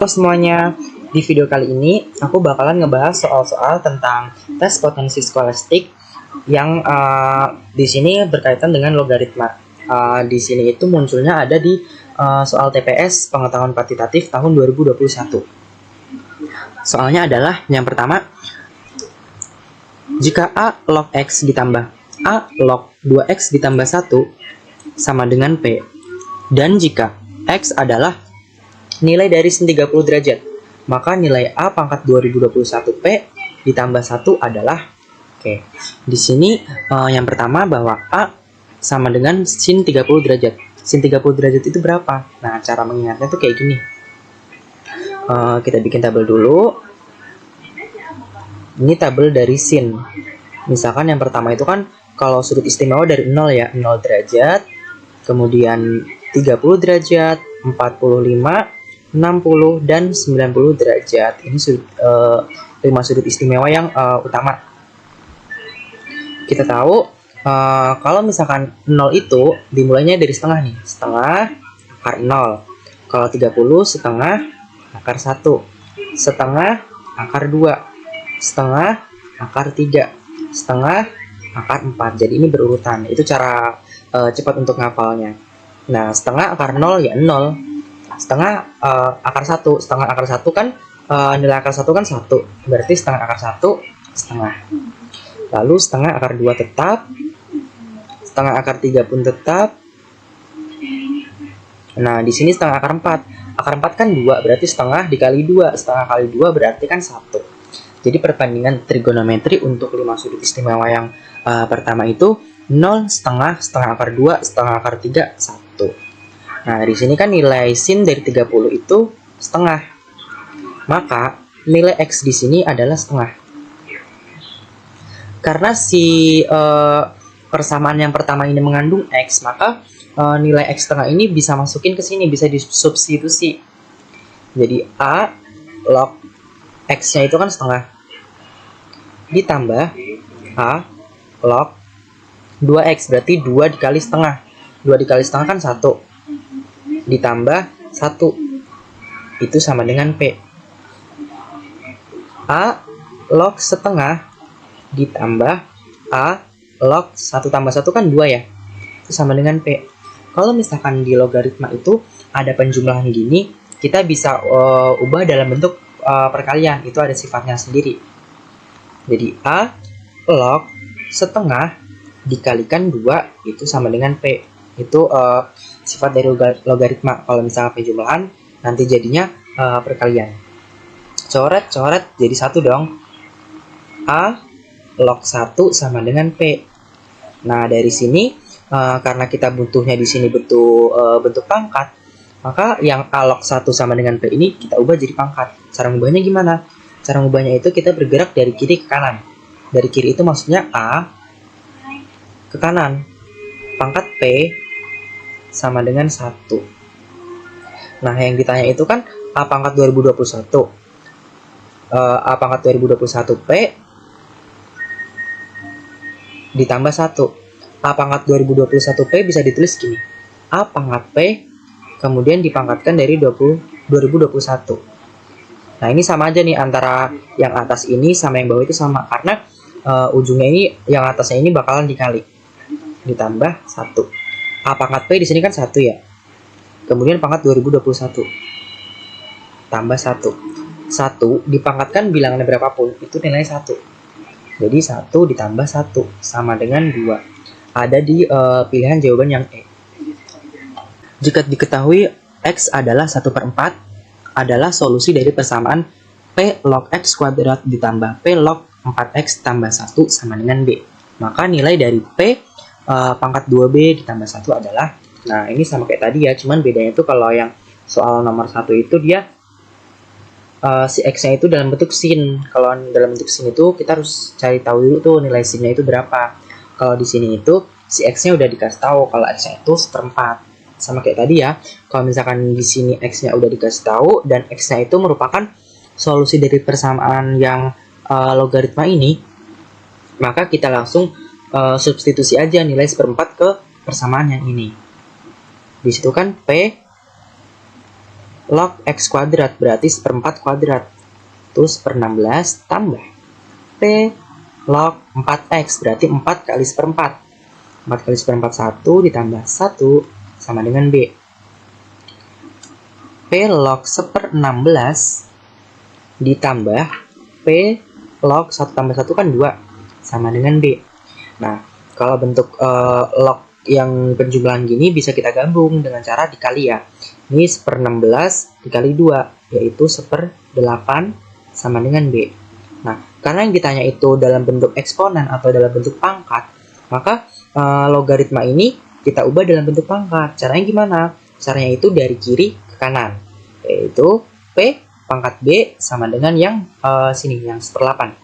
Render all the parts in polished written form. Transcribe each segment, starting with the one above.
Halo semuanya, di video kali ini aku bakalan ngebahas soal-soal tentang tes potensi skolastik yang di sini berkaitan dengan logaritma. Di sini itu munculnya ada di soal TPS pengetahuan kuantitatif tahun 2021. Soalnya adalah yang pertama, jika A log X ditambah A log 2X ditambah 1 sama dengan P, dan jika X adalah nilai dari sin 30 derajat, maka nilai A pangkat 2021 P ditambah 1 adalah oke. Di sini yang pertama bahwa A sama dengan sin 30 derajat. Sin 30 derajat itu berapa? Nah, cara mengingatnya tuh kayak gini. Kita bikin tabel dulu. Ini tabel dari sin. Misalkan yang pertama itu kan kalau sudut istimewa dari 0 ya, 0 derajat, kemudian 30 derajat, 45, 60 dan 90 derajat. Ini 5 sudut istimewa yang utama. Kita tahu kalau misalkan 0 itu dimulainya dari setengah nih. Setengah akar 0. Kalau 30 setengah akar 1. Setengah akar 2. Setengah akar 3. Setengah akar 4. Jadi ini berurutan. Itu cara cepat untuk ngapalnya. Nah, setengah akar 0 ya 0. Setengah akar 1. Setengah akar 1 kan nilai akar 1 kan 1. Berarti setengah akar 1 setengah. Lalu setengah akar 2 tetap. Setengah akar 3 pun tetap. Nah, di sini setengah akar 4. Akar 4 kan 2, berarti setengah dikali 2. Setengah kali 2 berarti kan 1. Jadi perbandingan trigonometri untuk 5 sudut istimewa yang pertama itu 0, setengah akar 2, setengah akar 3, 1. Nah, di sini kan nilai sin dari 30 itu setengah. Maka nilai X di sini adalah setengah. Karena si persamaan yang pertama ini mengandung X, maka nilai X setengah ini bisa masukin ke sini, bisa disubstitusi. Jadi A log X-nya itu kan setengah. Ditambah A log 2X, berarti 2 dikali setengah. 2 dikali setengah kan 1. Ditambah 1. Itu sama dengan P. A log setengah ditambah A log 1 tambah 1 kan 2 ya. Itu sama dengan P. Kalau misalkan di logaritma itu ada penjumlahan gini, kita bisa ubah dalam bentuk perkalian. Itu ada sifatnya sendiri. Jadi A log setengah dikalikan 2 itu sama dengan P. Itu sifat dari logaritma. Kalau misalnya penjumlahan, nanti jadinya perkalian. Coret jadi 1 dong. A log 1 sama dengan P. Nah, dari sini karena kita butuhnya di sini bentuk pangkat, maka yang A log 1 sama dengan P ini kita ubah jadi pangkat. Cara ngubahnya gimana? Cara ngubahnya itu kita bergerak dari kiri ke kanan. Dari kiri itu maksudnya A ke kanan. Pangkat P sama dengan 1. Nah, yang ditanya itu kan A pangkat 2021. A pangkat 2021 P ditambah 1. A pangkat 2021 P bisa ditulis gini. A pangkat P kemudian dipangkatkan dari 2021. Nah, ini sama aja nih antara yang atas ini sama yang bawah itu sama. Karena ujungnya ini, yang atasnya ini bakalan dikali. Ditambah 1. A pangkat P di sini kan 1 ya. Kemudian pangkat 2021 tambah 1. 1 dipangkatkan bilangannya berapapun itu nilai 1. Jadi 1 ditambah 1 sama dengan 2. Ada di pilihan jawaban yang E. Jika diketahui X adalah 1/4 adalah solusi dari persamaan P log X kuadrat ditambah P log 4X tambah 1 sama dengan B. Maka nilai dari P pangkat 2B ditambah 1 adalah, nah ini sama kayak tadi ya, cuman bedanya itu kalau yang soal nomor 1 itu dia si X-nya itu dalam bentuk sin. Kalau dalam bentuk sin itu kita harus cari tahu dulu tuh nilai sin-nya itu berapa. Kalau di sini itu si X-nya udah dikasih tahu kalau X-nya itu 1/4. Sama kayak tadi ya, kalau misalkan di sini X-nya udah dikasih tahu dan X-nya itu merupakan solusi dari persamaan yang logaritma ini, maka kita langsung substitusi aja nilai 1/4 ke persamaan yang ini. Di situ kan P log X kuadrat berarti seperempat kuadrat. Itu 1/16 tambah P log 4X berarti 4 kali seperempat. 4 kali seperempat 1 ditambah 1 sama dengan B. P log 1/16 ditambah P log 1 tambah 1 kan 2 sama dengan B. Nah, kalau bentuk log yang penjumlahan gini bisa kita gabung dengan cara dikali ya. Ini 1/16 dikali 2, yaitu 1/8 sama dengan B. Nah, karena yang ditanya itu dalam bentuk eksponen atau dalam bentuk pangkat, maka logaritma ini kita ubah dalam bentuk pangkat. Caranya gimana? Caranya itu dari kiri ke kanan, yaitu P pangkat B sama dengan yang sini, yang 1/8.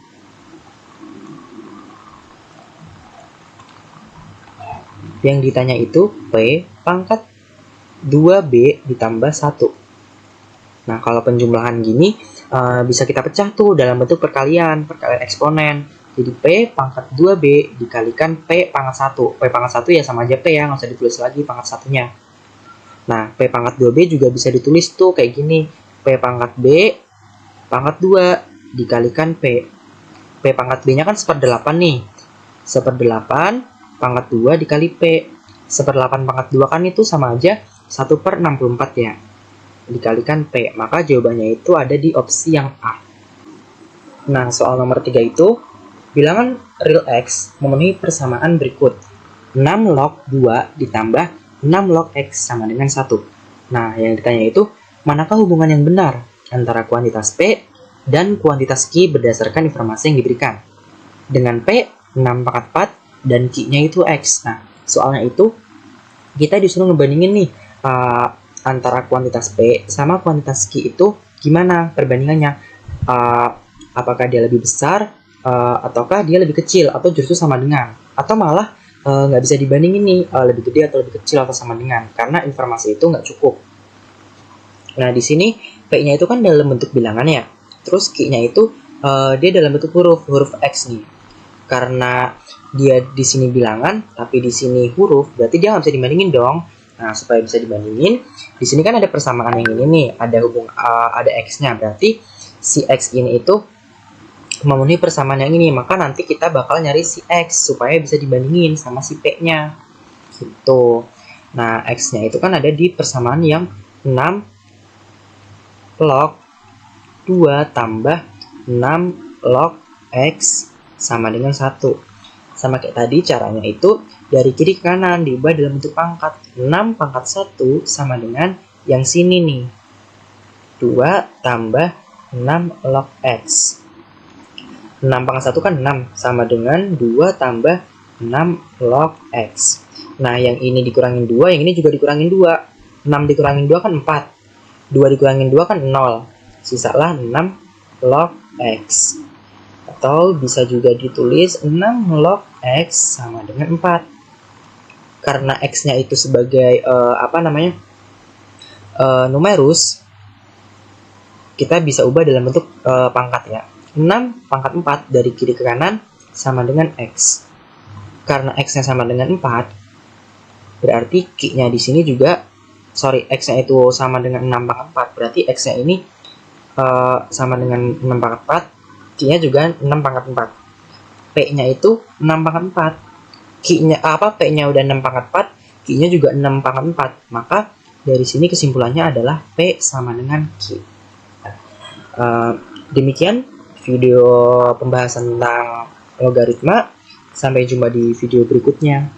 Yang ditanya itu P pangkat 2B ditambah 1. Nah, kalau penjumlahan gini bisa kita pecah tuh dalam bentuk perkalian eksponen. Jadi P pangkat 2B dikalikan P pangkat 1. P pangkat 1 ya sama aja P ya, nggak usah ditulis lagi pangkat satunya. Nah, P pangkat 2B juga bisa ditulis tuh kayak gini. P pangkat B pangkat 2 dikalikan P. P pangkat B-nya kan 1/8 nih. 1/8 pangkat 2 dikali P. 1/8 pangkat 2 kan itu sama aja 1/64 ya. Dikalikan P, maka jawabannya itu ada di opsi yang A. Nah, soal nomor 3 itu, bilangan real X memenuhi persamaan berikut. 6 log 2 ditambah 6 log X sama dengan 1. Nah, yang ditanya itu, manakah hubungan yang benar antara kuantitas P dan kuantitas Q berdasarkan informasi yang diberikan. Dengan P, 6 pangkat 4, dan Q-nya itu X. Nah, soalnya itu, kita disuruh ngebandingin nih, antara kuantitas P sama kuantitas Q itu gimana perbandingannya, apakah dia lebih besar ataukah dia lebih kecil atau justru sama dengan, atau malah nggak bisa dibandingin nih, lebih gede atau lebih kecil atau sama dengan, karena informasi itu nggak cukup. Nah, di sini P-nya itu kan dalam bentuk bilangan ya, terus Q-nya itu dia dalam bentuk huruf X nih. Karena dia di sini bilangan tapi di sini huruf, berarti dia nggak bisa dibandingin dong. Nah, supaya bisa dibandingin, di sini kan ada persamaan yang ini nih, ada X-nya, berarti si X ini itu memenuhi persamaan yang ini, maka nanti kita bakal nyari si X supaya bisa dibandingin sama si P-nya. Gitu. Nah, X-nya itu kan ada di persamaan yang 6 log 2 tambah 6 log X sama dengan 1. Sama kayak tadi, caranya itu dari kiri ke kanan diubah dalam bentuk pangkat. 6 pangkat 1 sama dengan yang sini nih, 2 tambah 6 log X. 6 pangkat 1 kan 6 sama dengan 2 tambah 6 log X. Nah, yang ini dikurangin 2, yang ini juga dikurangin 2. 6 dikurangin 2 kan 4. 2 dikurangin 2 kan 0. Sisalah 6 log X. Atau bisa juga ditulis 6 log X sama dengan 4. Karena X-nya itu sebagai numerus, kita bisa ubah dalam bentuk pangkat ya. 6 pangkat 4 dari kiri ke kanan sama dengan X. Karena X-nya sama dengan 4, berarti Q-nya di sini juga, X-nya itu sama dengan 6 pangkat 4, berarti X-nya ini sama dengan 6 pangkat 4, Q-nya juga 6 pangkat 4. P-nya itu 6 pangkat 4. Q-nya P-nya udah 6 pangkat 4, Q-nya juga 6 pangkat 4. Maka dari sini kesimpulannya adalah P sama dengan Q. Demikian video pembahasan tentang logaritma. Sampai jumpa di video berikutnya.